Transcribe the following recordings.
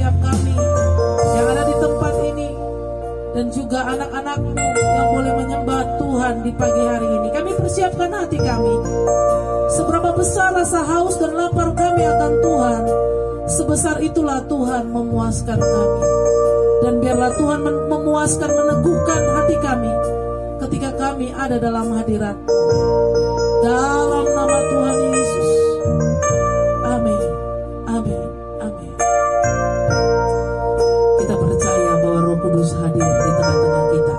setiap kami yang ada di tempat ini, dan juga anak-anak-Mu yang boleh menyembah Tuhan di pagi hari ini. Kami persiapkan hati kami. Seberapa besar rasa haus dan lapar kami akan Tuhan, sebesar itulah Tuhan memuaskan kami. Dan biarlah Tuhan memuaskan, meneguhkan hati kami ketika kami ada dalam hadirat-Mu. Dalam nama Tuhan Yesus. Amin. Amin. Amin. Kita percaya bahwa Roh Kudus hadir di tengah-tengah kita,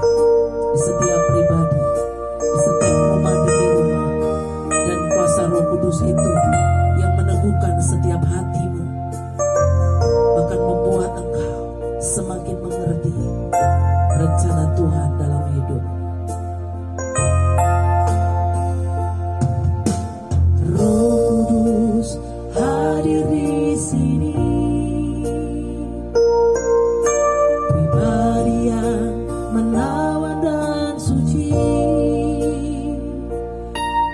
di setiap pribadi, di setiap rumah demi rumah. Dan kuasa Roh Kudus itu yang meneguhkan setiap hatimu, bahkan membuat engkau semakin mengerti rencana Tuhan dalam hidup. Roh Kudus hadir di sini, pribadi yang menawan dan suci.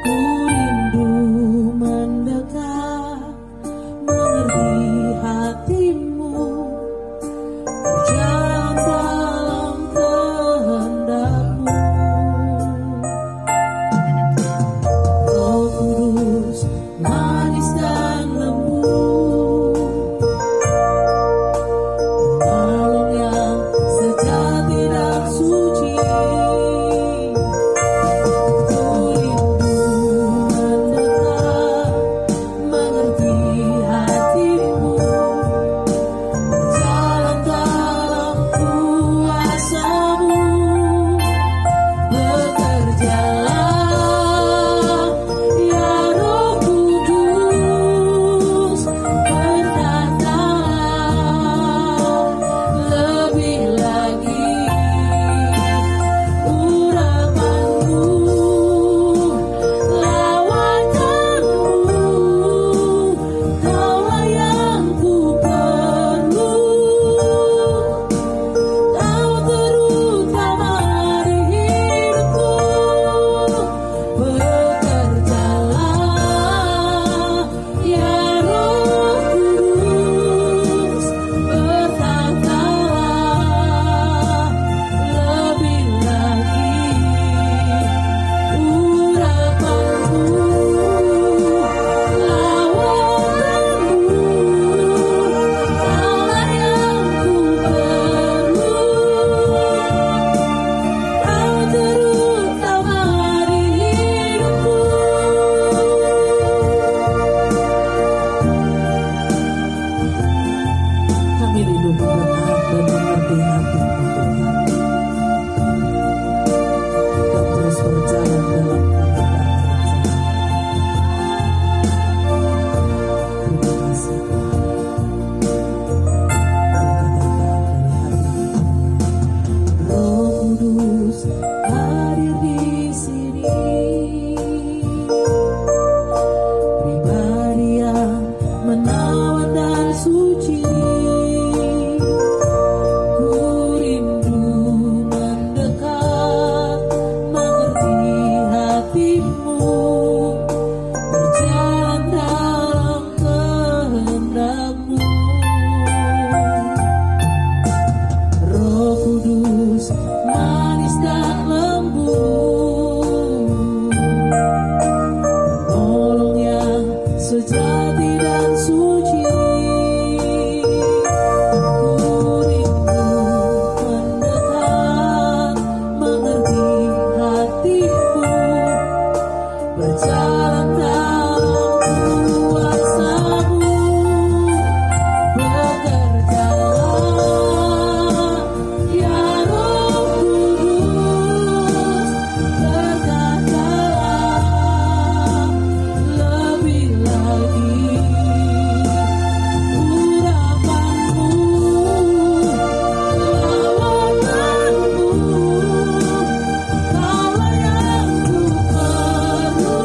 Ku rindu mendekat, mengerti hatimu, berjalan dalam kehendak-Mu. Roh Kudus manis dan lembut, penolong yang sejati dan suci. Ku rindu mendekat, mengerti hatimu, berjalan dalam kuasa-Mu. Bekerjalah ya Roh Kudus, berkatalah lebih lagi urapan-Mu, lawakan-Mu. Kaulah yang ku perlu, Kau terutama di hidupku. Bekerjalah ya Roh Kudus, berkatalah lebih lagi urapan-Mu, lawakan-Mu. Kaulah yang ku perlu, Kau terutama di hidupku. Kami rindu mendengar dan mengerti hati-Mu Tuhan, dan terus berjalan dalam kehendak-Mu. Terima kasih Tuhan. Kata-kata dari hati. Roh Kudus hadir di sini, pribadi yang menawan dan suci. Ku rindu mendekat, mengerti hatimu, berjalan dalam kehendak-Mu. Roh Kudus manis dan lembut, penolong yang sejati dan suci. Ku rindu mendekat, mengerti hatimu, berjalan dalam kuasa-Mu. Bekerjalah ya Roh Kudus, berkatalah lebih lagi urapan-Mu, lawakan-Mu. Kaulah yang ku perlu,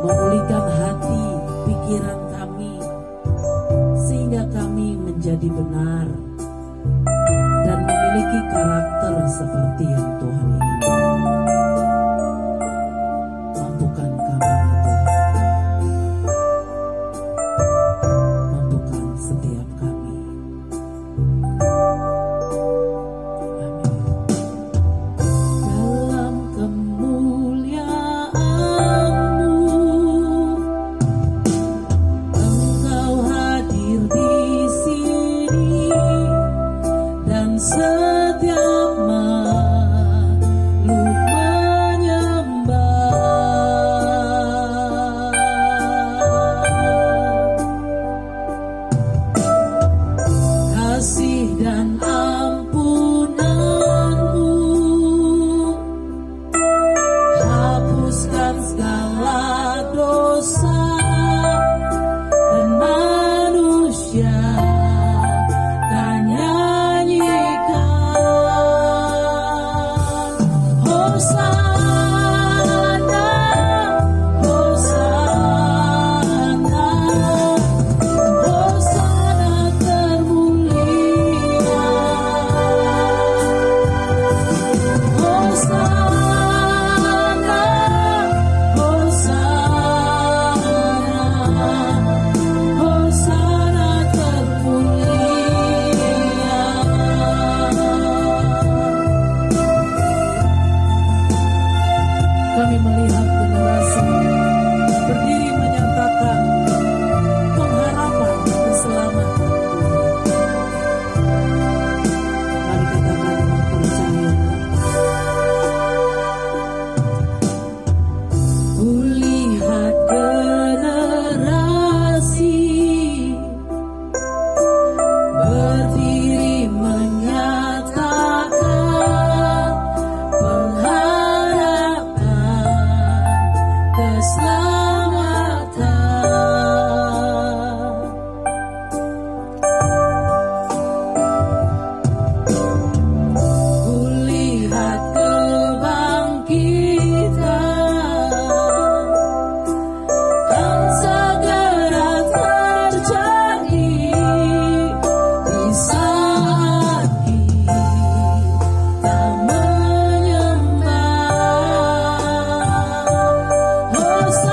memulihkan hati, pikiran kami, sehingga kami menjadi benar dan memiliki karakter seperti yang Tuhan inginkan. Mampukan kami ya Tuhan, mampukan setiap kami. Amin. Dalam kemuliaan-Mu, Engkau hadir di sini, dan setiap makhluk menyembah. Kasih dan ampunan-Mu hapuskan segala dosa, dan manusia kan nyanyikan Hosana, Hosana, Hosana termulia, Hosana, Hosana, Hosana termulia. Kami melihat generasi berdiri menyatakan pengharapan dan keselamatan Tuhan. Mari katakan mempercayakan. Kulihat generasi berdiri menyatakan pengharapan keselamatan. Kulihat kebangkitan kan segera terjadi di saat kita menyembah. Hosana,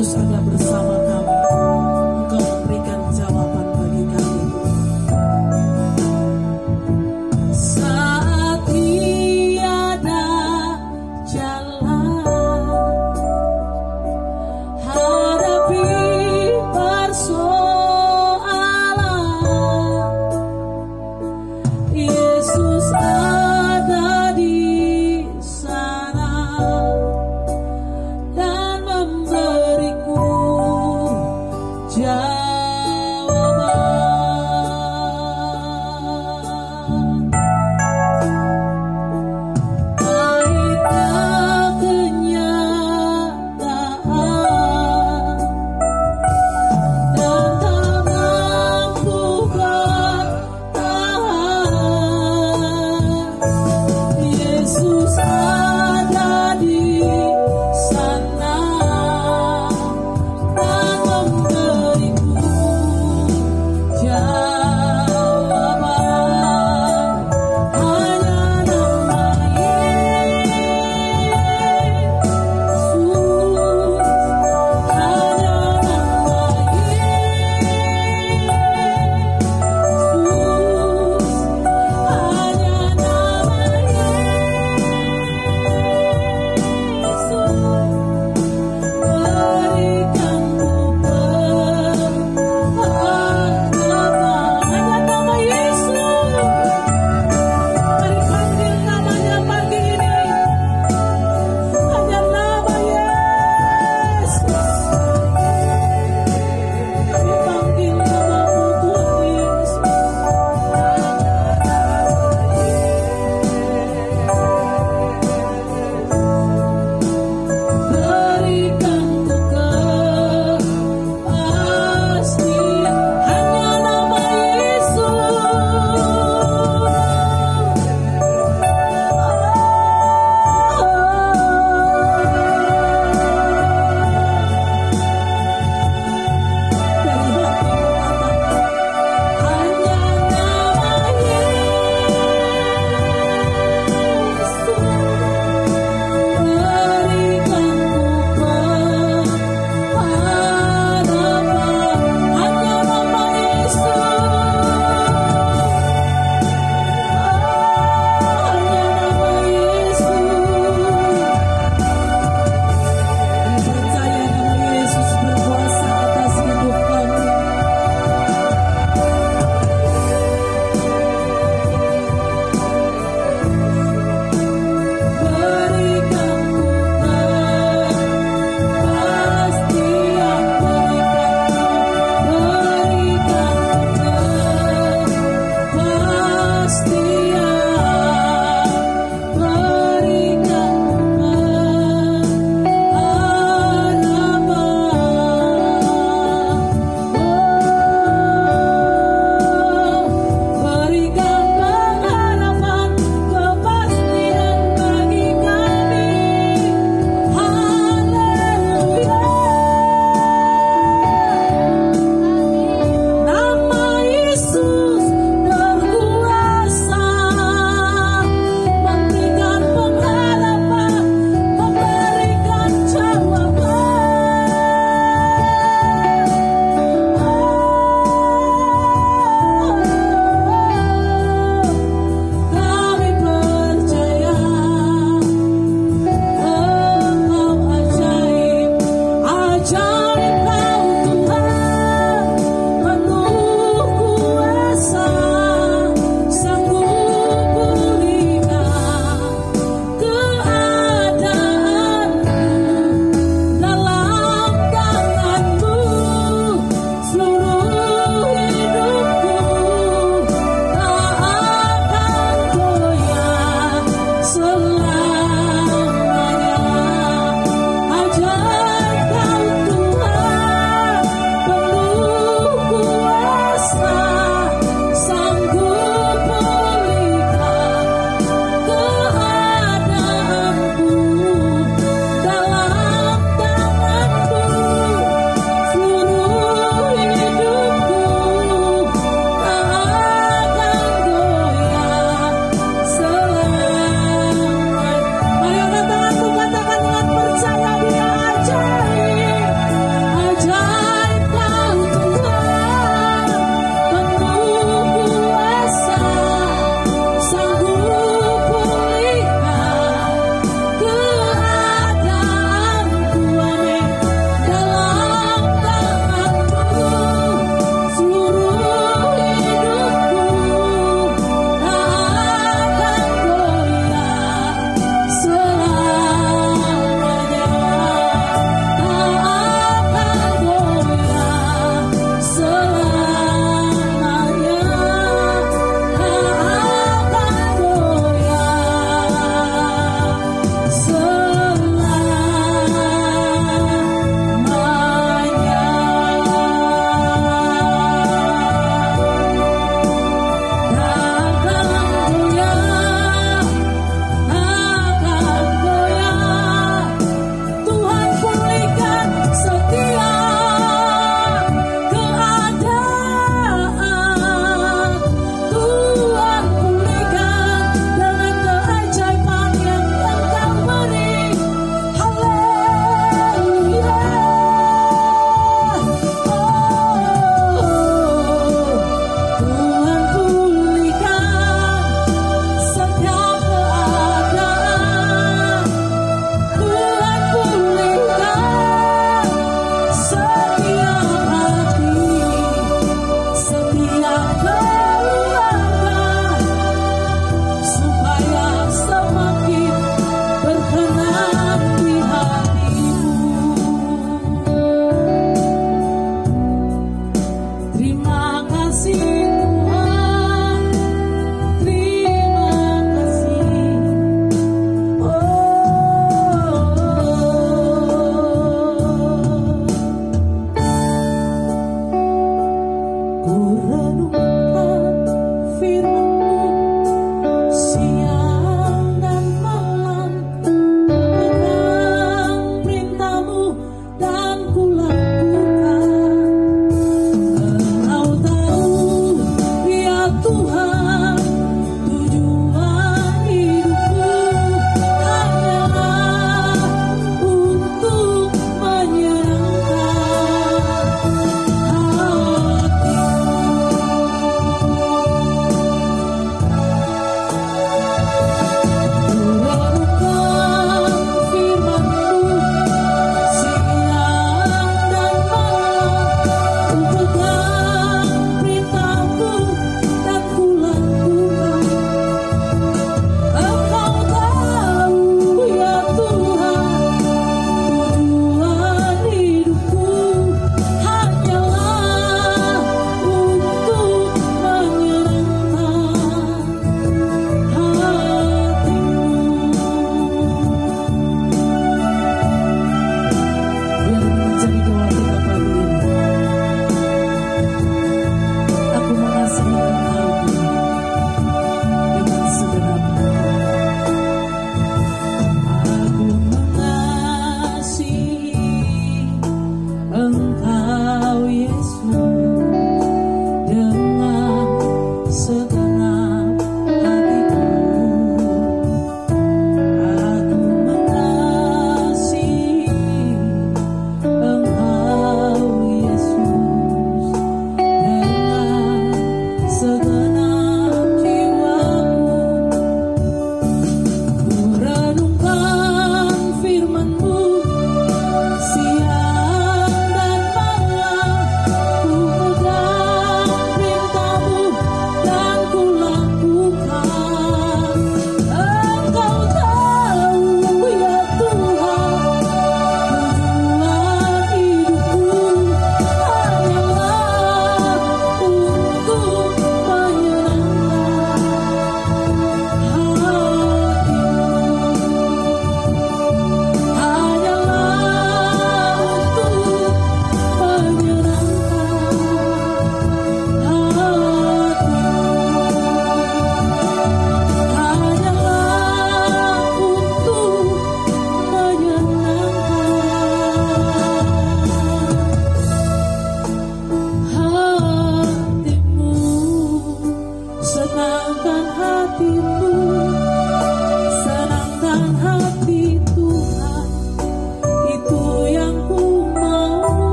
Yesus ada bersama kami. Engkau memberikan jawaban bagi kami. Saat tiada jalan, hadapi persoalan, Yesus ada di sana dan memberiku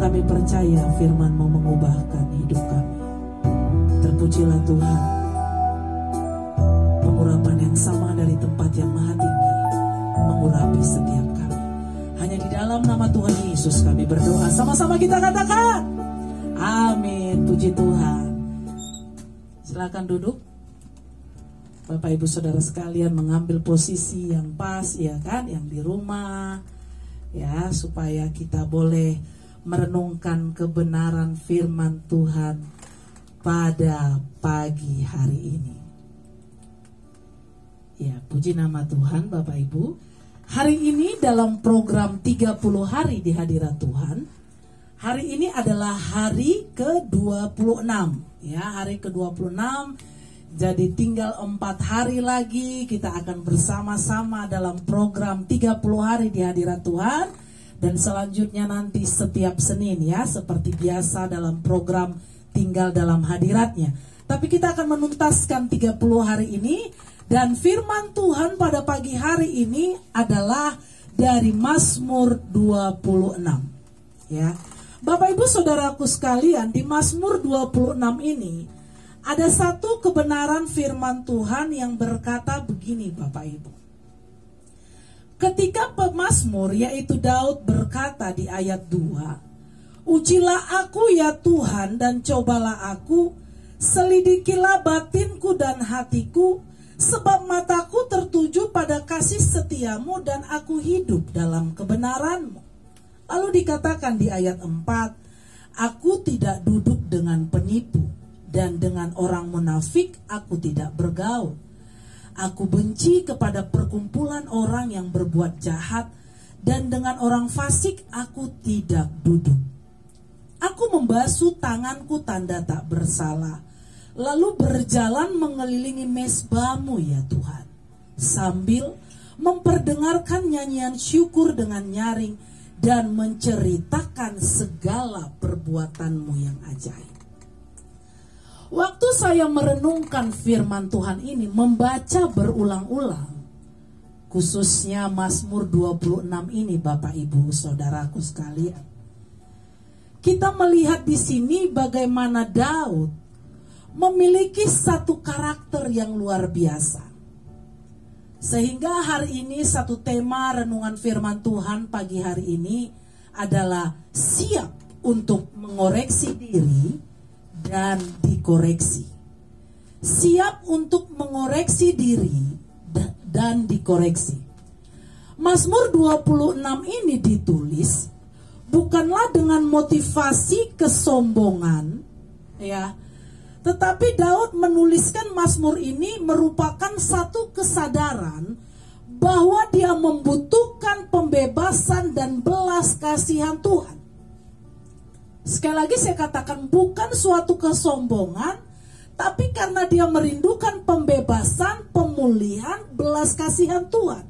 kami percaya firman-Mu mengubahkan hidup kami. Terpujilah Tuhan. Pengurapan yang sama dari tempat yang maha tinggi mengurapi setiap kami. Hanya di dalam nama Tuhan Yesus kami berdoa. Sama-sama kita katakan amin. Puji Tuhan. Silakan duduk. Bapak Ibu Saudara sekalian, mengambil posisi yang pas, ya kan, yang di rumah, ya, supaya kita boleh merenungkan kebenaran firman Tuhan pada pagi hari ini. Ya, puji nama Tuhan Bapak Ibu. Hari ini dalam program 30 hari di hadirat Tuhan, hari ini adalah hari ke-26, ya, hari ke-26. Jadi tinggal 4 hari lagi kita akan bersama-sama dalam program 30 hari di hadirat Tuhan. Dan selanjutnya nanti setiap Senin, ya, seperti biasa dalam program tinggal dalam hadiratnya. Tapi kita akan menuntaskan 30 hari ini. Dan firman Tuhan pada pagi hari ini adalah dari Mazmur 26, ya. Bapak Ibu Saudaraku sekalian, di Mazmur 26 ini ada satu kebenaran firman Tuhan yang berkata begini, Bapak Ibu. Ketika pemazmur yaitu Daud berkata di ayat 2, "Ujilah aku ya Tuhan dan cobalah aku, selidikilah batinku dan hatiku, sebab mataku tertuju pada kasih setiamu dan aku hidup dalam kebenaranmu." Lalu dikatakan di ayat 4, "Aku tidak duduk dengan penipu, dan dengan orang munafik aku tidak bergaul. Aku benci kepada perkumpulan orang yang berbuat jahat, dan dengan orang fasik aku tidak duduk. Aku membasuh tanganku tanda tak bersalah, lalu berjalan mengelilingi mezbahmu ya Tuhan, sambil memperdengarkan nyanyian syukur dengan nyaring dan menceritakan segala perbuatanmu yang ajaib." Waktu saya merenungkan firman Tuhan ini, membaca berulang-ulang, khususnya Mazmur 26 ini, Bapak Ibu Saudaraku sekalian, kita melihat di sini bagaimana Daud memiliki satu karakter yang luar biasa. Sehingga hari ini satu tema renungan firman Tuhan pagi hari ini adalah siap untuk mengoreksi diri dan dikoreksi. Siap untuk mengoreksi diri dan dikoreksi. Mazmur 26 ini ditulis bukanlah dengan motivasi kesombongan, ya. Tetapi Daud menuliskan Mazmur ini merupakan satu kesadaran bahwa dia membutuhkan pembebasan dan belas kasihan Tuhan. Sekali lagi saya katakan, bukan suatu kesombongan, tapi karena dia merindukan pembebasan, pemulihan, belas kasihan Tuhan.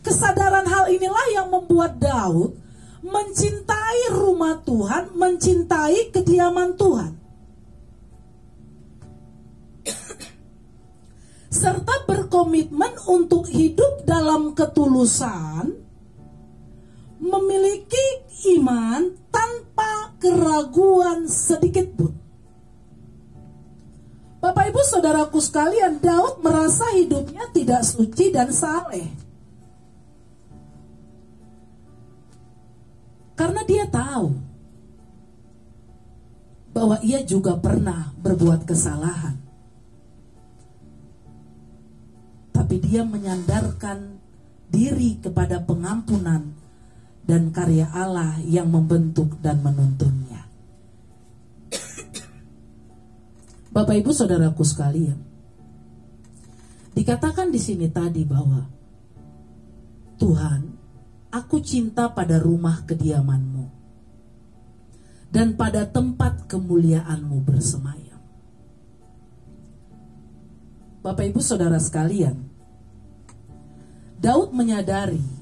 Kesadaran hal inilah yang membuat Daud mencintai rumah Tuhan, mencintai kediaman Tuhan, serta berkomitmen untuk hidup dalam ketulusan, memiliki iman tanpa keraguan sedikit pun. Bapak Ibu Saudaraku sekalian, Daud merasa hidupnya tidak suci dan saleh. Karena dia tahu bahwa ia juga pernah berbuat kesalahan. Tapi dia menyandarkan diri kepada pengampunan dan karya Allah yang membentuk dan menuntunnya. Bapak Ibu Saudaraku sekalian, dikatakan di sini tadi bahwa Tuhan, aku cinta pada rumah kediaman-Mu dan pada tempat kemuliaan-Mu bersemayam. Bapak Ibu Saudara sekalian, Daud menyadari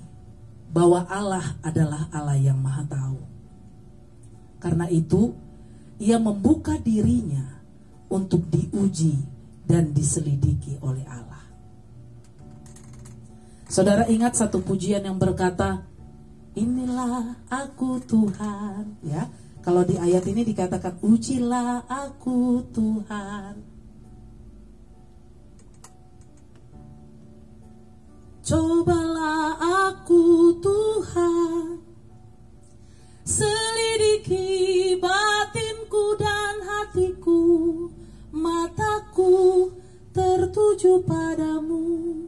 bahwa Allah adalah Allah yang Maha Tahu. Karena itu, ia membuka dirinya untuk diuji dan diselidiki oleh Allah. Saudara ingat satu pujian yang berkata, inilah aku Tuhan, ya. Kalau di ayat ini dikatakan ujilah aku Tuhan. Cobalah aku Tuhan, selidiki batinku dan hatiku, mataku tertuju padamu.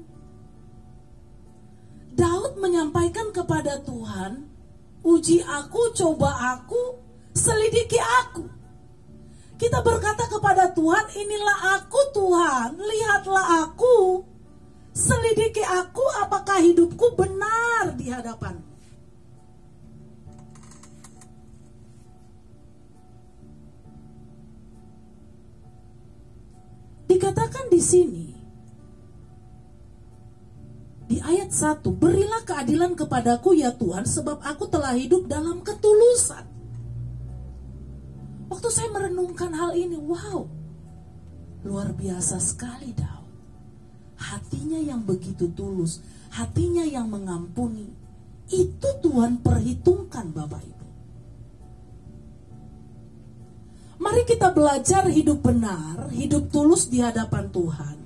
Daud menyampaikan kepada Tuhan, uji aku, coba aku, selidiki aku. Kita berkata kepada Tuhan, inilah aku Tuhan, lihatlah aku, selidiki aku apakah hidupku benar di hadapan. Dikatakan di sini, di ayat 1, berilah keadilan kepadaku ya Tuhan, sebab aku telah hidup dalam ketulusan. Waktu saya merenungkan hal ini, wow, luar biasa sekali Daud. Hatinya yang begitu tulus, hatinya yang mengampuni, itu Tuhan perhitungkan Bapak Ibu. Mari kita belajar hidup benar, hidup tulus di hadapan Tuhan.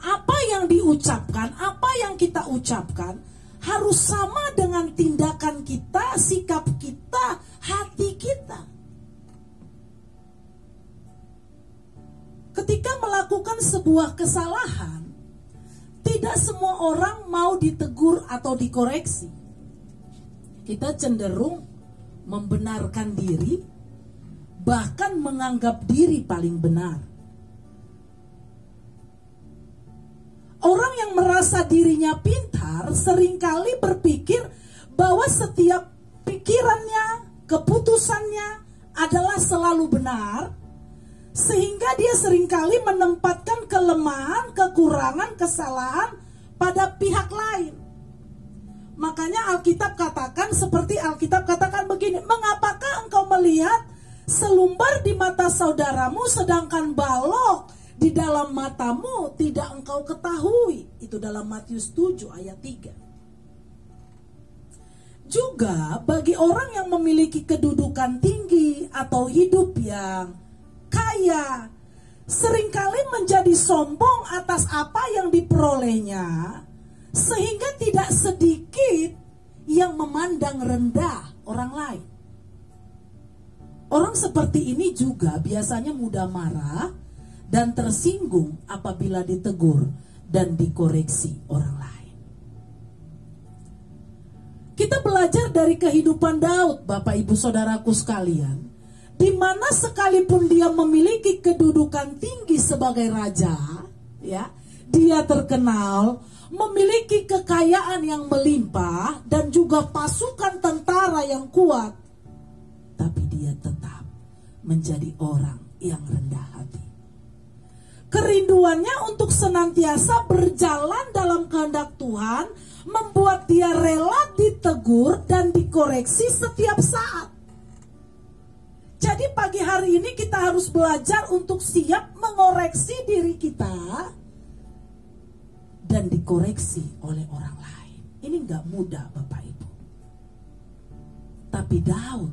Apa yang diucapkan, apa yang kita ucapkan harus sama dengan tindakan kita, sikap kita, hati kita. Ketika melakukan sebuah kesalahan, tidak semua orang mau ditegur atau dikoreksi. Kita cenderung membenarkan diri, bahkan menganggap diri paling benar. Orang yang merasa dirinya pintar seringkali berpikir bahwa setiap pikirannya, keputusannya adalah selalu benar, sehingga dia seringkali menempatkan kelemahan, kekurangan, kesalahan pada pihak lain. Makanya Alkitab katakan, seperti Alkitab katakan begini, mengapakah engkau melihat selumbar di mata saudaramu sedangkan balok di dalam matamu tidak engkau ketahui. Itu dalam Matius 7 ayat 3. Juga bagi orang yang memiliki kedudukan tinggi atau hidup yang kaya, seringkali menjadi sombong atas apa yang diperolehnya, sehingga tidak sedikit yang memandang rendah orang lain. Orang seperti ini juga biasanya mudah marah dan tersinggung apabila ditegur dan dikoreksi orang lain. Kita belajar dari kehidupan Daud, Bapak Ibu Saudaraku sekalian, di mana sekalipun dia memiliki kedudukan tinggi sebagai raja, ya, dia terkenal memiliki kekayaan yang melimpah dan juga pasukan tentara yang kuat, tapi dia tetap menjadi orang yang rendah hati. Kerinduannya untuk senantiasa berjalan dalam kehendak Tuhan membuat dia rela ditegur dan dikoreksi setiap saat. Jadi pagi hari ini kita harus belajar untuk siap mengoreksi diri kita dan dikoreksi oleh orang lain. Ini gak mudah Bapak Ibu. Tapi Daud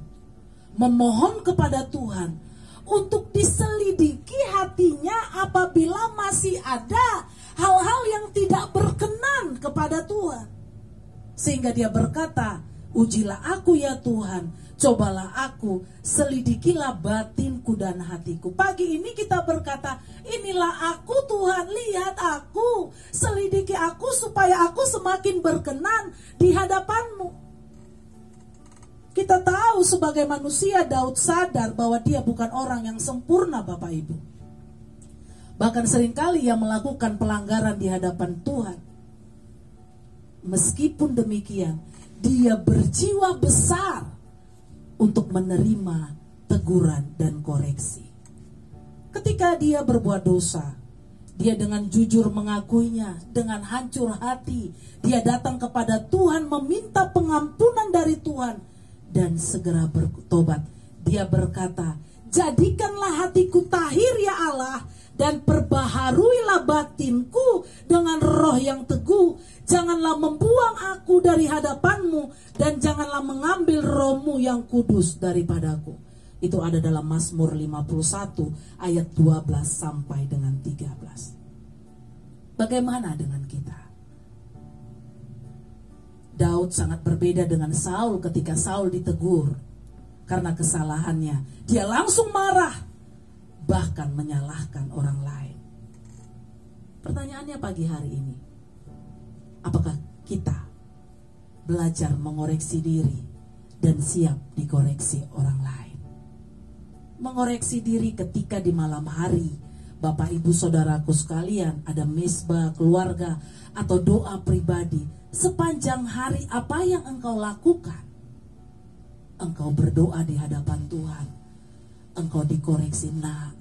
memohon kepada Tuhan untuk diselidiki hatinya apabila masih ada hal-hal yang tidak berkenan kepada Tuhan. Sehingga dia berkata, ujilah aku ya Tuhan, cobalah aku, selidikilah batinku dan hatiku. Pagi ini kita berkata, inilah aku Tuhan, lihat aku, selidiki aku supaya aku semakin berkenan di hadapan-Mu. Kita tahu sebagai manusia Daud sadar bahwa dia bukan orang yang sempurna Bapak Ibu. Bahkan seringkali ia melakukan pelanggaran di hadapan Tuhan. Meskipun demikian, dia berjiwa besar untuk menerima teguran dan koreksi. Ketika dia berbuat dosa, dia dengan jujur mengakuinya, dengan hancur hati, dia datang kepada Tuhan meminta pengampunan dari Tuhan. Dan segera bertobat. Dia berkata, jadikanlah hatiku tahir ya Allah, dan perbaharuilah batinku dengan roh yang teguh. Janganlah membuang aku dari hadapanmu, dan janganlah mengambil rohmu yang kudus daripadaku. Itu ada dalam Mazmur 51 ayat 12 sampai dengan 13. Bagaimana dengan kita? Daud sangat berbeda dengan Saul ketika Saul ditegur karena kesalahannya. Dia langsung marah, bahkan menyalahkan orang lain. Pertanyaannya pagi hari ini, apakah kita belajar mengoreksi diri dan siap dikoreksi orang lain? Mengoreksi diri ketika di malam hari, Bapak Ibu Saudaraku sekalian, ada mezbah keluarga atau doa pribadi. Sepanjang hari apa yang engkau lakukan? Engkau berdoa di hadapan Tuhan. Engkau dikoreksi, nak,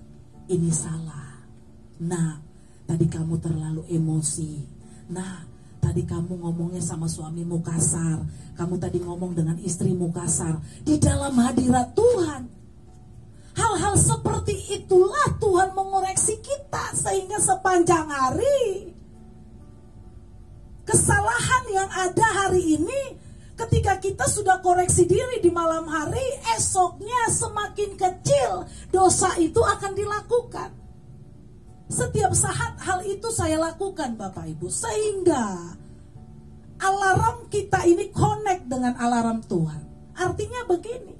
ini salah. Nak, tadi kamu terlalu emosi. Nak, tadi kamu ngomongnya sama suamimu kasar. Kamu tadi ngomong dengan istrimu kasar. Di dalam hadirat Tuhan. Hal-hal seperti itulah Tuhan mengoreksi kita. Sehingga sepanjang hari, kesalahan yang ada hari ini, ketika kita sudah koreksi diri di malam hari, esoknya semakin kecil dosa itu akan dilakukan. Setiap saat hal itu saya lakukan Bapak Ibu. Sehingga alarm kita ini connect dengan alarm Tuhan. Artinya begini,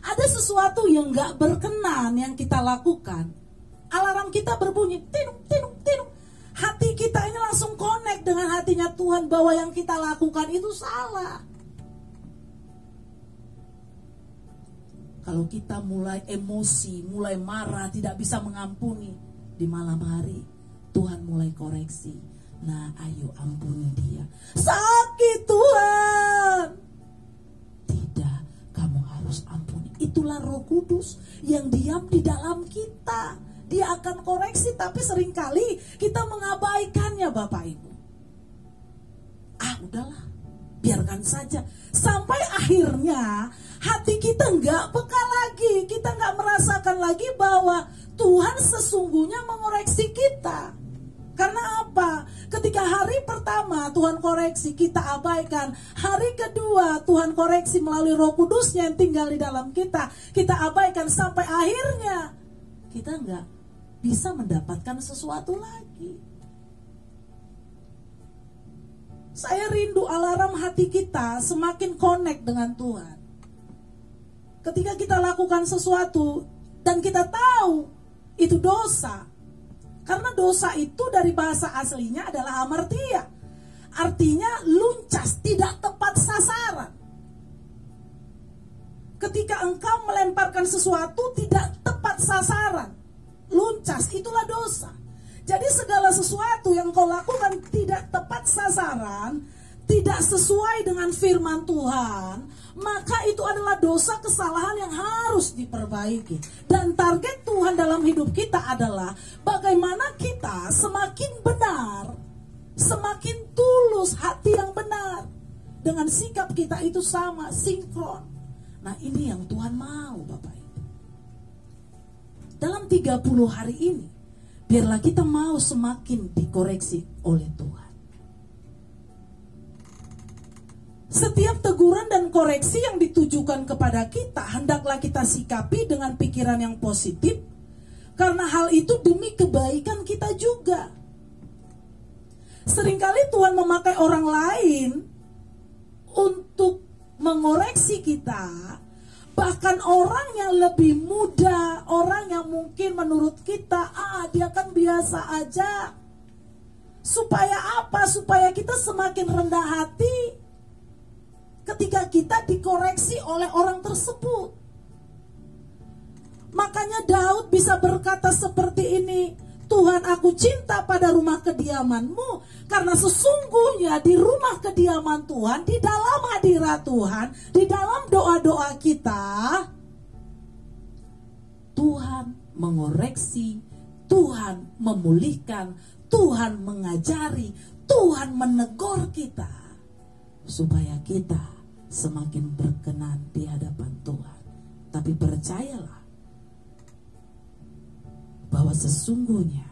ada sesuatu yang gak berkenan yang kita lakukan, alarm kita berbunyi tinuk, tinuk, tinuk. Hati kita ini langsung connect dengan hatinya Tuhan bahwa yang kita lakukan itu salah. Kalau kita mulai emosi, mulai marah, tidak bisa mengampuni, di malam hari Tuhan mulai koreksi. Nah, ayo ampuni dia. Sakit Tuhan. Tidak, kamu harus ampuni. Itulah Roh Kudus yang diam di dalam kita. Dia akan koreksi, tapi seringkali kita mengabaikannya Bapak Ibu. Udahlah, biarkan saja. Sampai akhirnya hati kita nggak peka lagi. Kita nggak merasakan lagi bahwa Tuhan sesungguhnya mengoreksi kita. Karena apa? Ketika hari pertama Tuhan koreksi, kita abaikan. Hari kedua Tuhan koreksi melalui Roh Kudusnya yang tinggal di dalam kita. Kita abaikan sampai akhirnya kita nggak bisa mendapatkan sesuatu lagi. Saya rindu alarm hati kita semakin connect dengan Tuhan. Ketika kita lakukan sesuatu dan kita tahu itu dosa. Karena dosa itu dari bahasa aslinya adalah hamartia. Artinya luncas, tidak tepat sasaran. Ketika engkau melemparkan sesuatu tidak tepat sasaran, luncas, itulah dosa. Jadi segala sesuatu yang kau lakukan tidak tepat sasaran, tidak sesuai dengan firman Tuhan, maka itu adalah dosa, kesalahan yang harus diperbaiki. Dan target Tuhan dalam hidup kita adalah bagaimana kita semakin benar, semakin tulus, hati yang benar, dengan sikap kita itu sama, sinkron. Nah, ini yang Tuhan mau Bapak Ibu. Dalam 30 hari ini, biarlah kita mau semakin dikoreksi oleh Tuhan. Setiap teguran dan koreksi yang ditujukan kepada kita, hendaklah kita sikapi dengan pikiran yang positif, karena hal itu demi kebaikan kita juga. Seringkali Tuhan memakai orang lain untuk mengoreksi kita, bahkan orang yang lebih muda, orang yang mungkin menurut kita, dia kan biasa aja. Supaya apa? Supaya kita semakin rendah hati ketika kita dikoreksi oleh orang tersebut. Makanya Daud bisa berkata seperti ini, Tuhan, aku cinta pada rumah kediaman-Mu, karena sesungguhnya di rumah kediaman Tuhan, di dalam hadirat Tuhan, di dalam doa-doa kita, Tuhan mengoreksi, Tuhan memulihkan, Tuhan mengajari, Tuhan menegur kita, supaya kita semakin berkenan di hadapan Tuhan. Tapi percayalah bahwa sesungguhnya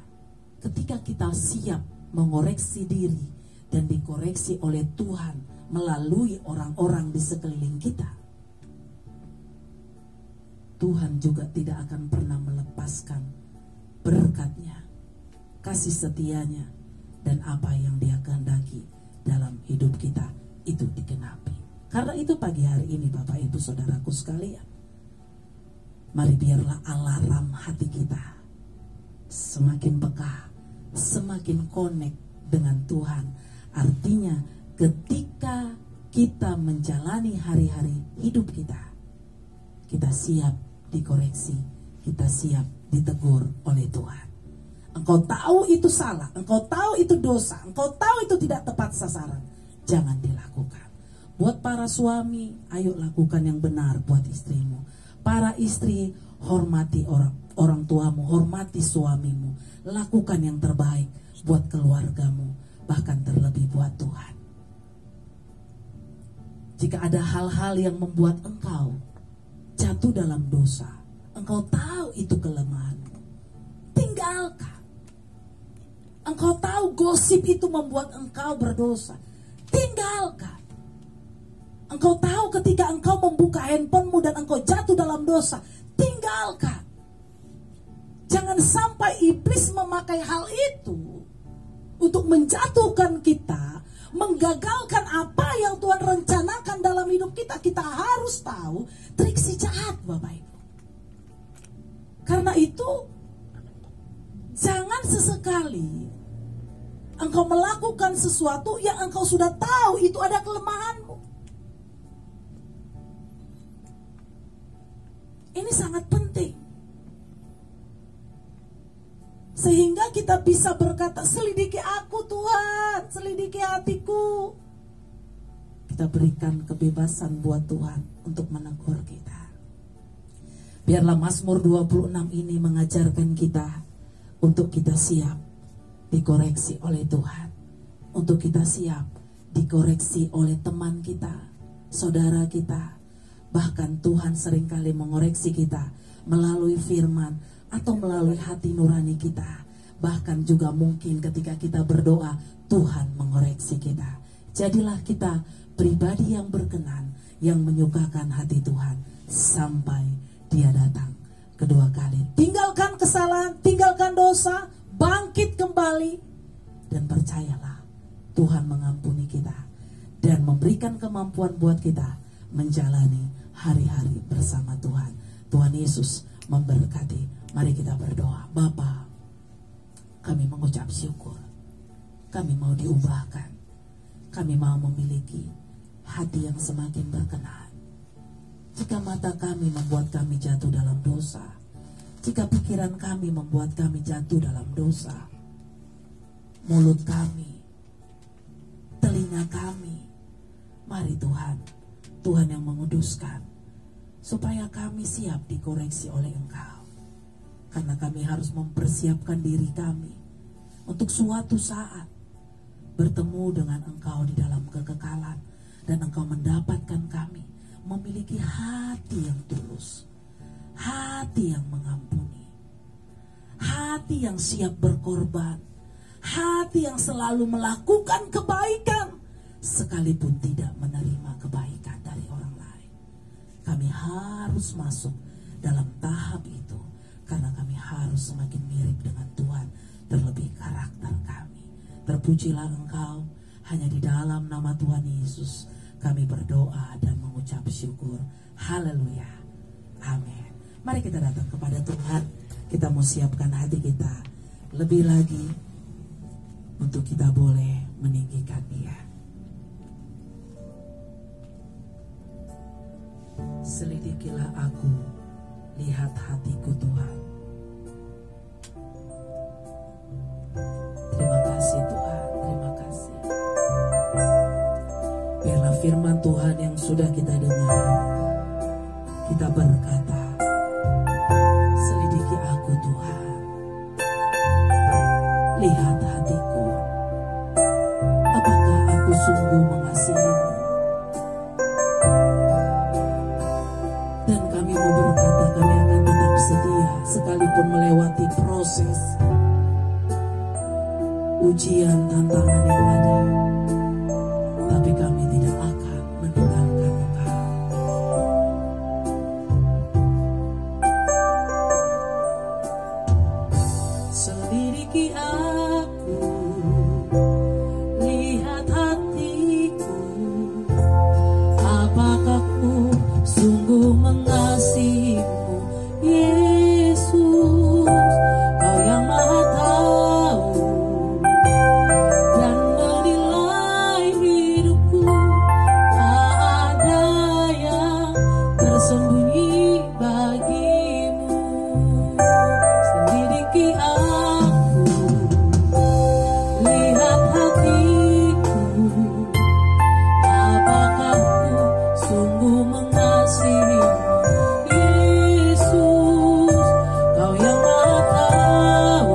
ketika kita siap mengoreksi diri dan dikoreksi oleh Tuhan melalui orang-orang di sekeliling kita, Tuhan juga tidak akan pernah melepaskan berkat-Nya, kasih setia-Nya, dan apa yang Dia kehendaki dalam hidup kita itu digenapi. Karena itu pagi hari ini Bapak Ibu Saudaraku sekalian, mari biarlah alarm hati kita semakin peka, semakin connect dengan Tuhan. Artinya ketika kita menjalani hari-hari hidup kita, kita siap dikoreksi, kita siap ditegur oleh Tuhan. Engkau tahu itu salah, engkau tahu itu dosa, engkau tahu itu tidak tepat sasaran, jangan dilakukan. Buat para suami, ayo lakukan yang benar buat istrimu. Para istri, hormati orang tuamu, hormati suamimu, lakukan yang terbaik buat keluargamu, bahkan terlebih buat Tuhan. Jika ada hal-hal yang membuat engkau jatuh dalam dosa, engkau tahu itu kelemahanmu, tinggalkan. Engkau tahu gosip itu membuat engkau berdosa, tinggalkan. Engkau tahu ketika engkau membuka handphonemu dan engkau jatuh dalam dosa, tinggalkan. Jangan sampai iblis memakai hal itu untuk menjatuhkan kita, menggagalkan apa yang Tuhan rencanakan dalam hidup kita. Kita harus tahu trik si jahat, Bapak Ibu. Karena itu, jangan sesekali engkau melakukan sesuatu yang engkau sudah tahu itu ada kelemahanmu. Ini sangat penting. Sehingga kita bisa berkata, selidiki aku Tuhan, selidiki hatiku. Kita berikan kebebasan buat Tuhan untuk menegur kita. Biarlah Mazmur 26 ini mengajarkan kita untuk kita siap dikoreksi oleh Tuhan. Untuk kita siap dikoreksi oleh teman kita, saudara kita. Bahkan Tuhan seringkali mengoreksi kita melalui firman atau melalui hati nurani kita. Bahkan juga mungkin ketika kita berdoa, Tuhan mengoreksi kita. Jadilah kita pribadi yang berkenan, yang menyukakan hati Tuhan sampai Dia datang kedua kali. Tinggalkan kesalahan, tinggalkan dosa, bangkit kembali, dan percayalah Tuhan mengampuni kita dan memberikan kemampuan buat kita menjalani hari-hari bersama Tuhan. Tuhan Yesus memberkati. Mari kita berdoa. Bapa, kami mengucap syukur. Kami mau diubahkan. Kami mau memiliki hati yang semakin berkenan. Jika mata kami membuat kami jatuh dalam dosa, jika pikiran kami membuat kami jatuh dalam dosa, mulut kami, telinga kami, mari Tuhan, Tuhan yang menguduskan, supaya kami siap dikoreksi oleh Engkau. Karena kami harus mempersiapkan diri kami untuk suatu saat bertemu dengan Engkau di dalam kekekalan, dan Engkau mendapatkan kami memiliki hati yang tulus, hati yang mengampuni, hati yang siap berkorban, hati yang selalu melakukan kebaikan sekalipun tidak menerima kebaikan dari orang lain. Kami harus masuk dalam tahap itu karena kami harus semakin mirip dengan Tuhan, terlebih karakter kami. Terpujilah Engkau, hanya di dalam nama Tuhan Yesus kami berdoa dan mengucap syukur. Haleluya. Amin. Mari kita datang kepada Tuhan. Kita mau siapkan hati kita lebih lagi untuk kita boleh meninggikan Dia. Selidikilah aku, lihat hatiku Tuhan. Terima kasih Tuhan, terima kasih. Biarlah firman Tuhan yang sudah kita dengar, kita berkata, selidiki aku Tuhan, lihat hatiku, apakah aku sungguh mengasihimu. Dan kami mau berkata, kami akan tetap setia sekalipun melewati proses. ujian, tantangan yang ada, tapi kami tidak akan meninggalkan Engkau. Selidiki aku, lihat hatiku, apakah ku sungguh mengasihimu, Yesus. Kau yang Maha tahu dan menilai hidupku, tak ada yang tersembunyi bagimu. Selidiki aku, lihat hatiku, apakah ku sungguh mengasihimu, Yesus. Kau yang Maha tahu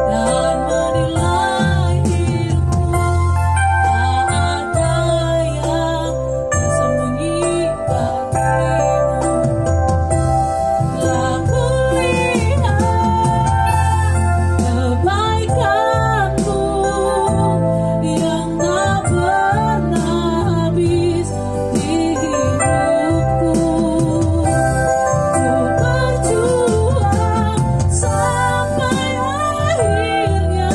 dan menilai hidupku, tak ada yang tersembunyi bagimu. Telah kulihat kebaikanmu yang tak pernah habis di hidupku. Ku berjuang sampai akhirnya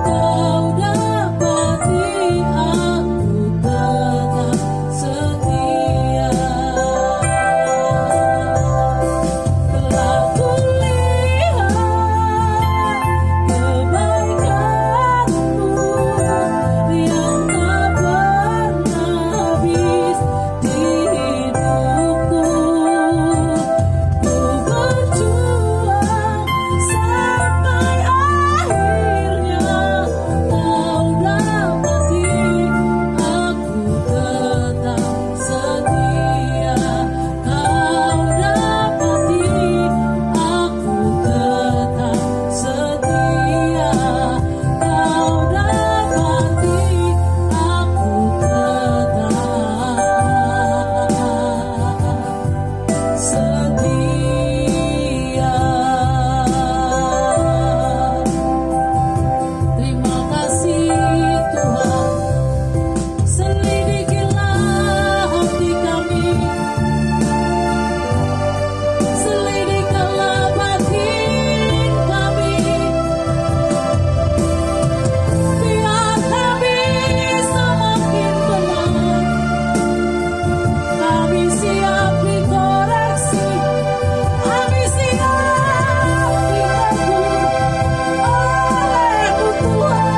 Kau dapati aku tetap setia. Telah kulihat kebaikanmu yang tak pernah habis di hidupku. Ku berjuang sampai akhirnya Kau dapati aku tetap setia. Kau dapati aku tetap setia. Kau dapati aku tetap setia. Terima kasih Tuhan. Selidikilah hati kami, selidikilah batin kami, biar kami semakin benar. Kami siap dikoreksi, kami siap ditegur oleh-Mu Tuhan.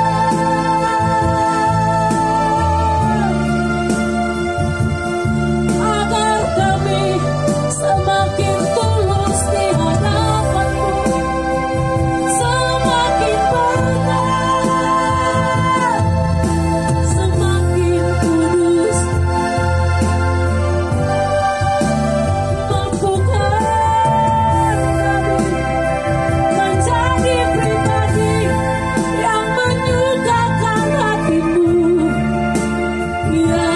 Agar kami semakin tulus di hadapan-Mu, semakin benar, semakin kudus. Mampukan kami menjadi pribadi yang menyukakan hati-Mu, ya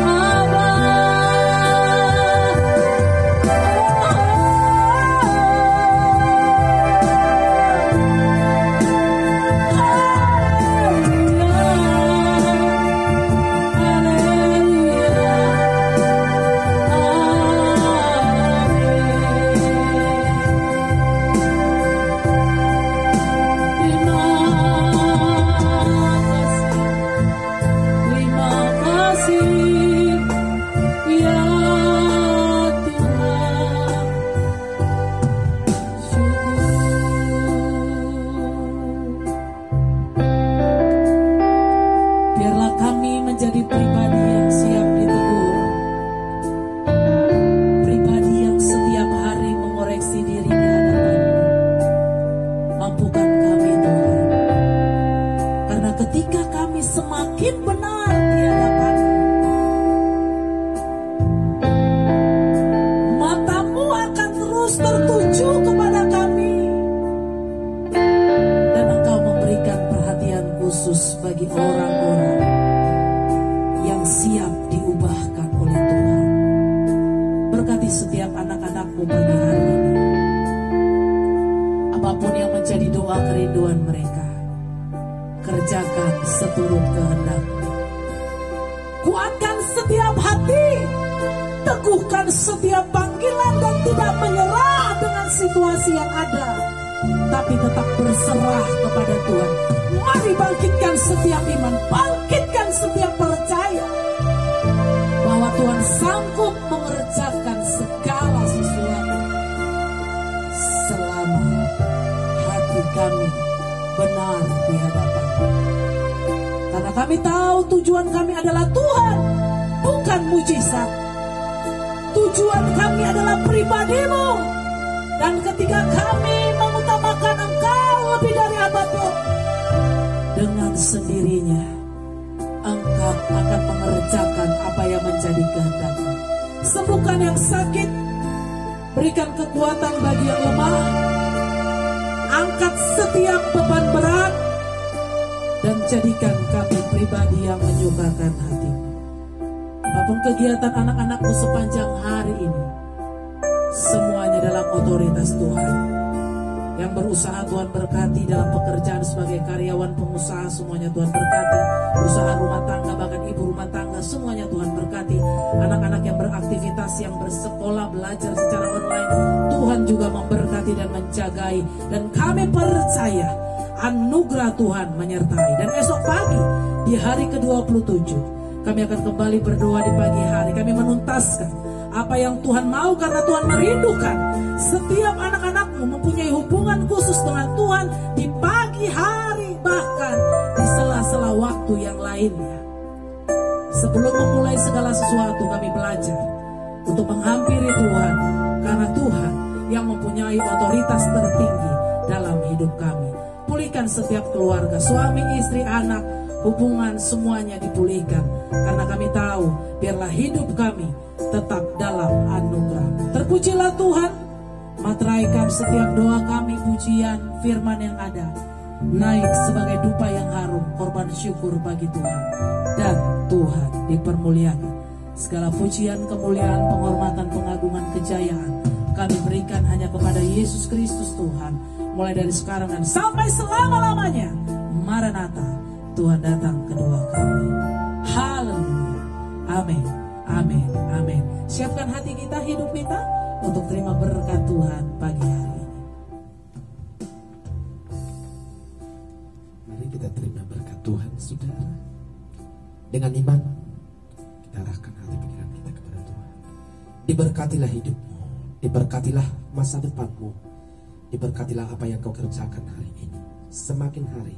Aba. Terima kasih, ya Tuhan. Biarlah kami menjadi pribadi yang siap ditegur, pribadi yang setiap hari mengoreksi diri di hadapan-Mu. Mampukan kami Tuhan, karena ketika kami semakin benar di hadapan-Mu, mata-Mu akan terus tertuju kepada kami, dan Engkau memberikan perhatian khusus bagi orang-orang yang siap diubahkan oleh Tuhan. Berkati setiap anak-anak-Mu pagi hari ini. Apapun yang menjadi doa kerinduan mereka, kerjakan seturut kehendak. Kuatkan setiap hati, teguhkan setiap panggilan dan tidak menyerah dengan situasi yang ada, tapi tetap berserah kepada Tuhan. Mari bangkitkan setiap iman, bangkitkan setiap percaya bahwa Tuhan sanggup mengerjakan segala sesuatu selama hati kami benar di hadapan-Mu. Karena kami tahu tujuan kami adalah Tuhan, bukan mujizat. Tujuan kami adalah pribadi-Mu. Dan ketika kami mengutamakan Engkau lebih dari apapun, dengan sendirinya Engkau akan mengerjakan apa yang menjadi kehendak-Mu. Sembuhkan yang sakit, berikan kekuatan bagi yang lemah, angkat setiap beban berat, dan jadikan kami pribadi yang menyukakan hati-Mu. Apapun kegiatan anak-anak-Mu sepanjang hari ini, semuanya dalam otoritas Tuhan. Yang berusaha Tuhan berkati dalam pekerjaan sebagai karyawan pengusaha, semuanya Tuhan berkati. Usaha rumah tangga, bahkan ibu rumah tangga, semuanya Tuhan berkati. Anak-anak yang beraktivitas, yang bersekolah, belajar secara online, Tuhan juga memberkati dan menjagai. Dan kami percaya anugerah Tuhan menyertai. Dan esok pagi di hari ke-27 kami akan kembali berdoa di pagi hari. Kami menuntaskan apa yang Tuhan mau, karena Tuhan merindukan setiap anak-anak-Mu mempunyai hubungan khusus dengan Tuhan di pagi hari, bahkan di sela-sela waktu yang lainnya. Sebelum memulai segala sesuatu, kami belajar untuk menghampiri Tuhan, karena Tuhan yang mempunyai otoritas tertinggi dalam hidup kami. Pulihkan setiap keluarga, suami, istri, anak, hubungan semuanya dipulihkan, karena kami tahu biarlah hidup kami tetap dalam anugerah. Terpujilah Tuhan, materaikan setiap doa kami, pujian, firman yang ada naik sebagai dupa yang harum, korban syukur bagi Tuhan, dan Tuhan dipermuliakan. Segala pujian, kemuliaan, penghormatan, pengagungan, kejayaan kami berikan hanya kepada Yesus Kristus Tuhan, mulai dari sekarang dan sampai selama-lamanya. Maranatha, Tuhan datang kedua kami. Haleluya. Amin. Amin. Amin. Siapkan hati kita, hidup kita untuk terima berkat Tuhan pagi hari ini. Mari kita terima berkat Tuhan, saudara. Dengan iman kita arahkan hati pikiran kita kepada Tuhan. Diberkatilah hidupmu, diberkatilah masa depanmu, diberkatilah apa yang kau kerjakan hari ini. Semakin hari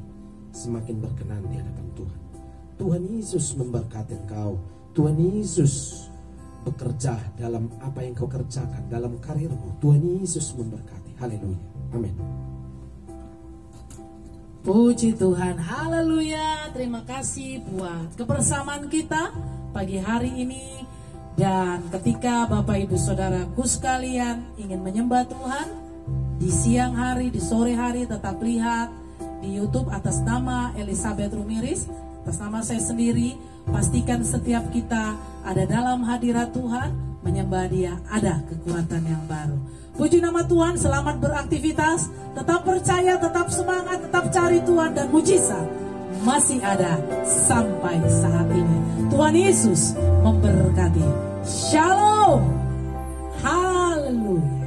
semakin berkenan di hadapan Tuhan. Tuhan Yesus memberkati engkau. Tuhan Yesus bekerja dalam apa yang kau kerjakan, dalam karirmu. Tuhan Yesus memberkati. Haleluya. Amin. Puji Tuhan. Haleluya. Terima kasih buat kebersamaan kita pagi hari ini. Dan ketika Bapak Ibu Saudaraku sekalian ingin menyembah Tuhan di siang hari, di sore hari, tetap lihat di YouTube atas nama Elizabeth Rumiris, atas nama saya sendiri. Pastikan setiap kita ada dalam hadirat Tuhan, menyembah Dia, ada kekuatan yang baru. Puji nama Tuhan, selamat beraktivitas, tetap percaya, tetap semangat, tetap cari Tuhan, dan mujizat masih ada sampai saat ini. Tuhan Yesus memberkati. Shalom. Haleluya.